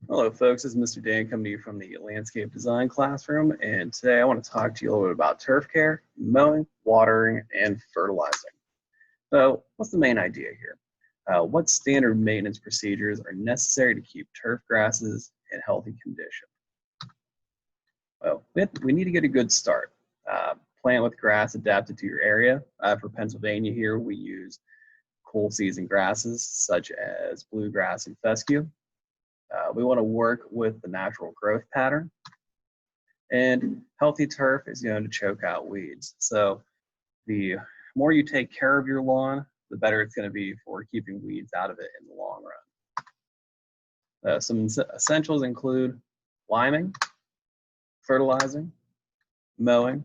Hello folks, this is Mr. Dan coming to you from the landscape design classroom, and today I want to talk to you a little bit about turf care, mowing, watering, and fertilizing. So what's the main idea here? What standard maintenance procedures are necessary to keep turf grasses in healthy condition? Well, we need to get a good start. Plant with grass adapted to your area. For Pennsylvania here, we use cool season grasses such as bluegrass and fescue. We want to work with the natural growth pattern, and healthy turf is going to choke out weeds. So the more you take care of your lawn, the better it's going to be for keeping weeds out of it in the long run. Some essentials include liming, fertilizing, mowing,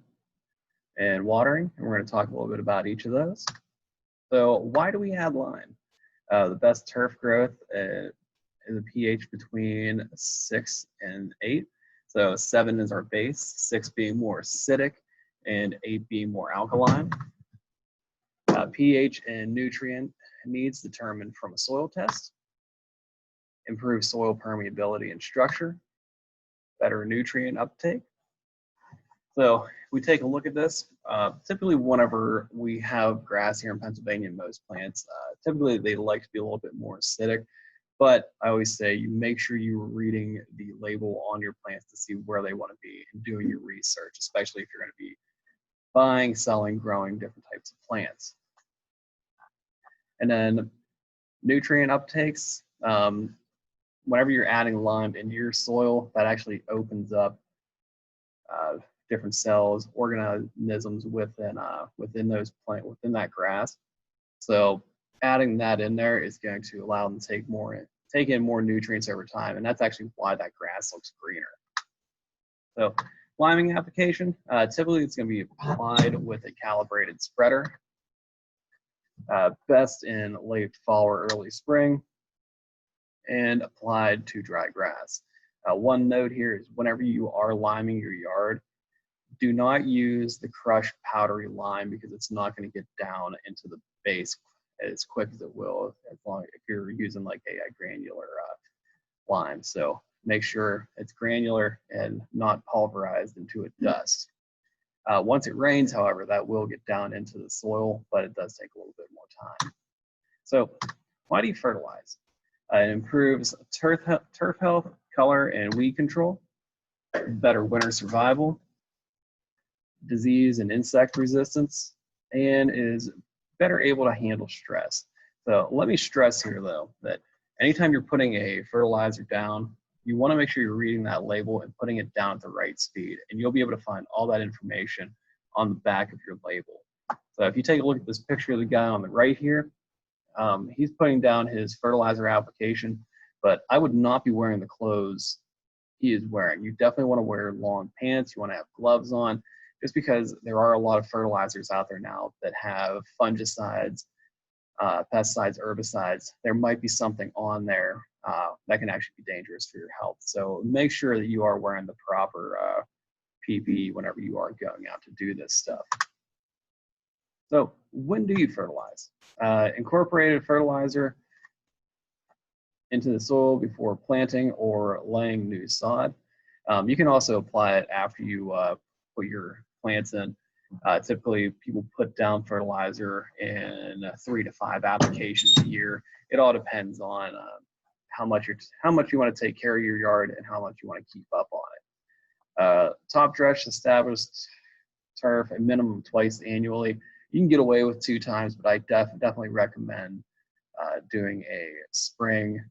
and watering, and we're going to talk a little bit about each of those. So why do we add lime? The best turf growth is a pH between 6 and 8. So 7 is our base, 6 being more acidic, and 8 being more alkaline. pH and nutrient needs determined from a soil test. Improve soil permeability and structure. Better nutrient uptake. So we take a look at this. Typically whenever we have grass here in Pennsylvania, most plants, typically they like to be a little bit more acidic. But I always say you make sure you're reading the label on your plants to see where they want to be and doing your research, especially if you're going to be buying, selling, growing different types of plants. And then nutrient uptakes. Whenever you're adding lime into your soil, that actually opens up different cells, organisms within that grass. So adding that in there is going to allow them to take in more nutrients over time, and that's actually why that grass looks greener. So liming application, typically it's going to be applied with a calibrated spreader, best in late fall or early spring, and applied to dry grass. One note here is whenever you are liming your yard, do not use the crushed powdery lime because it's not going to get down into the base as quick as it will if you're using like a granular lime. So make sure it's granular and not pulverized into a dust. Once it rains, however, that will get down into the soil, but it does take a little bit more time. So why do you fertilize? It improves turf health, color, and weed control, better winter survival, disease and insect resistance, and is better able to handle stress. So let me stress here though, that anytime you're putting a fertilizer down, you want to make sure you're reading that label and putting it down at the right speed, and you'll be able to find all that information on the back of your label. So if you take a look at this picture of the guy on the right here, he's putting down his fertilizer application, but I would not be wearing the clothes he is wearing. You definitely want to wear long pants, you want to have gloves on, just because there are a lot of fertilizers out there now that have fungicides, pesticides, herbicides. There might be something on there that can actually be dangerous for your health. So make sure that you are wearing the proper PPE whenever you are going out to do this stuff. So when do you fertilize? Incorporated fertilizer into the soil before planting or laying new sod. You can also apply it after you put your plants in. Typically, people put down fertilizer in 3 to 5 applications a year. It all depends on how much you want to take care of your yard and how much you want to keep up on it. Top dress established turf a minimum twice annually. You can get away with 2 times, but I definitely recommend doing a spring,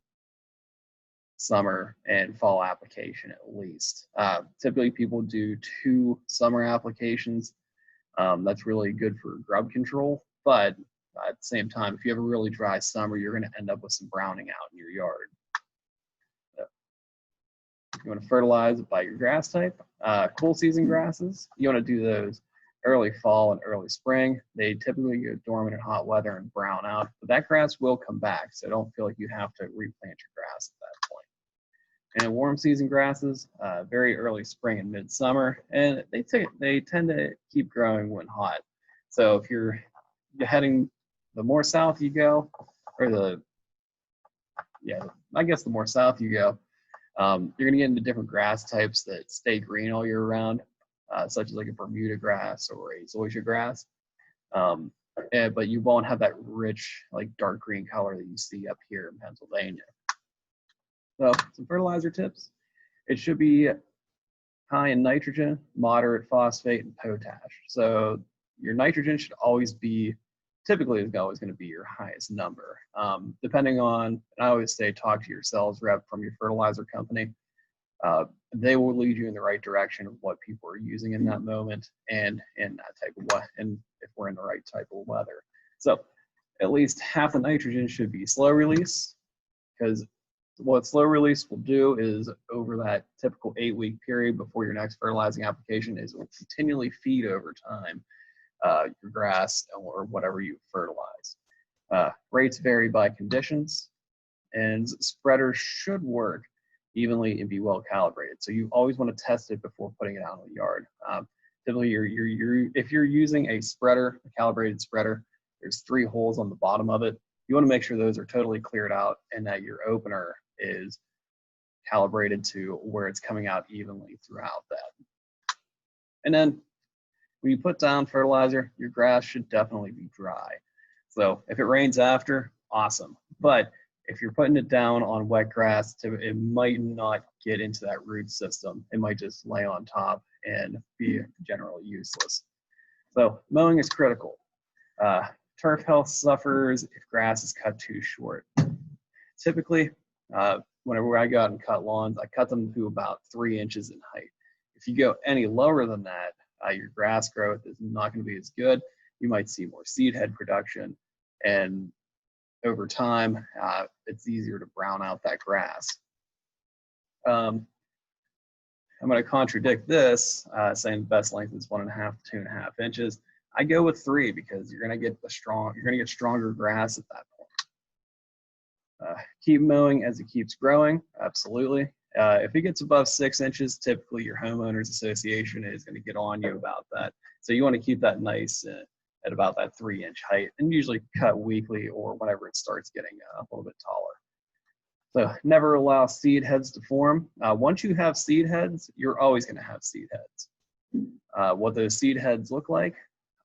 summer, and fall application at least. Typically people do 2 summer applications. That's really good for grub control, but at the same time, if you have a really dry summer, you're going to end up with some browning out in your yard. So you want to fertilize by your grass type. Cool season grasses, you want to do those early fall and early spring. They typically get dormant in hot weather and brown out, but that grass will come back, so don't feel like you have to replant your grass at that point. And warm season grasses, very early spring and midsummer, and they tend to keep growing when hot. So if you're heading, the more south you go, or I guess the more south you go, You're going to get into different grass types that stay green all year round, such as like a Bermuda grass or a zoysia grass. But you won't have that rich, like dark green color that you see up here in Pennsylvania. So some fertilizer tips. It should be high in nitrogen, moderate phosphate, and potash. So your nitrogen should always be, typically is always going to be your highest number. Depending on, and I always say talk to your sales rep from your fertilizer company. They will lead you in the right direction of what people are using in that moment and in that type of weather, and if we're in the right type of weather. So at least half the nitrogen should be slow release, because what slow release will do is over that typical 8-week period before your next fertilizing application is it will continually feed over time your grass or whatever you fertilize. Rates vary by conditions, and spreaders should work evenly and be well calibrated. So you always want to test it before putting it out in the yard. Typically, if you're using a spreader, a calibrated spreader, there's 3 holes on the bottom of it. You want to make sure those are totally cleared out and that your opener is calibrated to where it's coming out evenly throughout that. And then when you put down fertilizer, your grass should definitely be dry. So if it rains after, awesome. But if you're putting it down on wet grass, it might not get into that root system. It might just lay on top and be generally useless. So mowing is critical. Turf health suffers if grass is cut too short. Typically, whenever I go out and cut lawns, I cut them to about 3 inches in height. If you go any lower than that, your grass growth is not going to be as good. You might see more seed head production, and over time, it's easier to brown out that grass. I'm going to contradict this, saying the best length is 1.5 to 2.5 inches. I go with 3 because you're going to get stronger grass at that point. Keep mowing as it keeps growing, absolutely. If it gets above 6 inches, typically your homeowners association is going to get on you about that. So you want to keep that nice at about that 3-inch height, and usually cut weekly or whenever it starts getting a little bit taller. So never allow seed heads to form. Once you have seed heads, you're always going to have seed heads. What those seed heads look like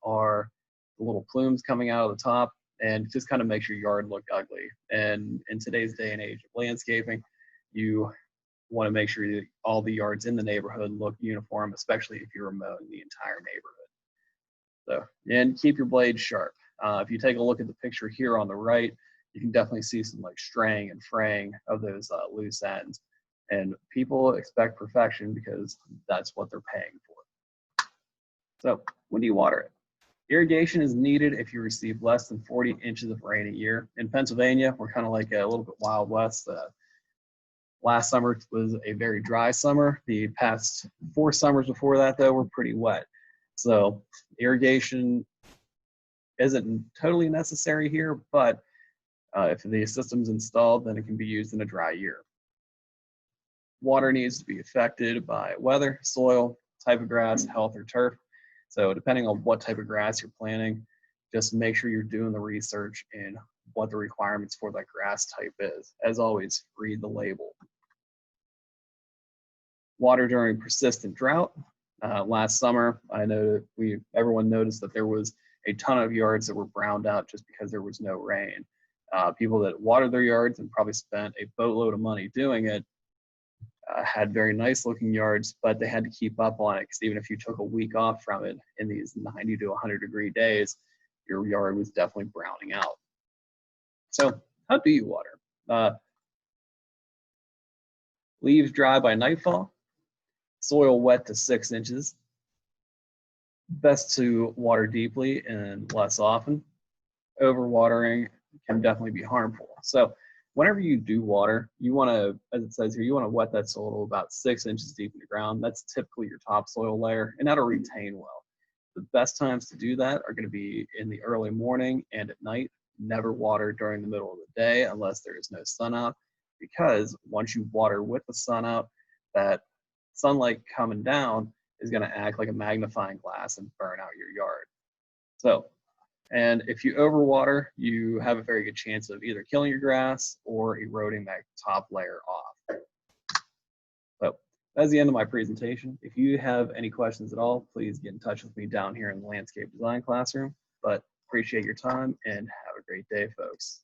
are the little plumes coming out of the top, and just kind of makes your yard look ugly. And in today's day and age of landscaping, you want to make sure that all the yards in the neighborhood look uniform, especially if you're mowing the entire neighborhood. So, and keep your blades sharp. If you take a look at the picture here on the right, you can definitely see some like straying and fraying of those loose ends. And people expect perfection because that's what they're paying for. So when do you water it? Irrigation is needed if you receive less than 40 inches of rain a year. In Pennsylvania, we're kind of like a little bit Wild West. Last summer was a very dry summer. The past 4 summers before that, though, were pretty wet. So irrigation isn't totally necessary here, but if the system's installed, then it can be used in a dry year. Water needs to be affected by weather, soil, type of grass, health, or turf. So depending on what type of grass you're planting, just make sure you're doing the research in what the requirements for that grass type is. As always, read the label. Water during persistent drought. Last summer, I know everyone noticed that there was a ton of yards that were browned out just because there was no rain. People that watered their yards and probably spent a boatload of money doing it had very nice looking yards, but they had to keep up on it because even if you took a week off from it in these 90 to 100 degree days, your yard was definitely browning out. So how do you water? Leaves dry by nightfall. Soil wet to 6 inches. Best to water deeply and less often. Overwatering can definitely be harmful. So whenever you do water, you want to, as it says here, you want to wet that soil about 6 inches deep in the ground. That's typically your topsoil layer, and that'll retain well. The best times to do that are going to be in the early morning and at night. Never water during the middle of the day unless there is no sun out, because once you water with the sun out, that sunlight coming down is going to act like a magnifying glass and burn out your yard. So, and if you overwater, you have a very good chance of either killing your grass or eroding that top layer off. That's the end of my presentation. If you have any questions at all, please get in touch with me down here in the landscape design classroom. But appreciate your time and have a great day, folks.